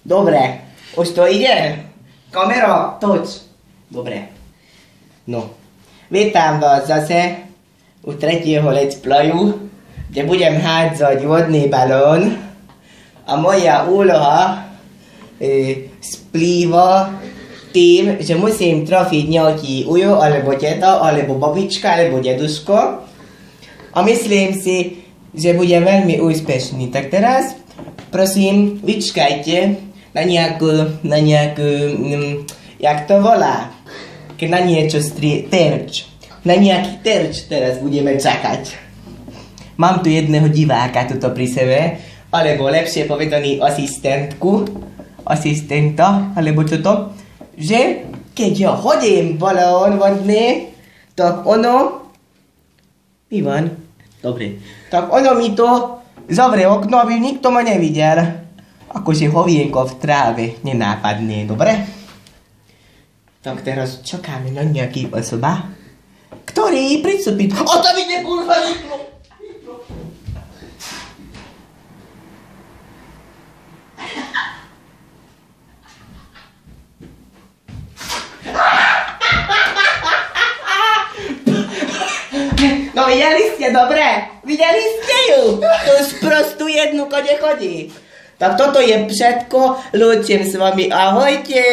Dobre, už to ide? Kamera, toč. Dobre. No, vítam vás zase u tretieho let's playu, kde budem hádzať vodný balón a moja úloha splýva tým, že musím trafiť nejaký ujo, alebo teta, alebo babička, alebo deduško a myslím si, že budem veľmi úspešný. Tak teraz, prosím, vyčkajte na nejakú, jak to volá, keď na niečo terč. Na nejaký terč teraz budeme čakať. Mám tu jedného diváka tuto pri sebe, alebo lepšie povedaný asistenta, alebo čo to, že keď ja hodím balón vodný, tak ono, Ivan, dobre, tak ono mi to zavre okno, aby nikto ma nevidel. Akože hovienko v tráve nenápadne, dobre? Tak teraz čakáme na nejaký osoba, ktorý pristúpi. O, to ide, kurva, rýchlo! No videli ste, dobre? Videli ste ju? Tu sprostú jednu, kode chodí. Tak toto je všetko, ľuďom s vami, ahojte.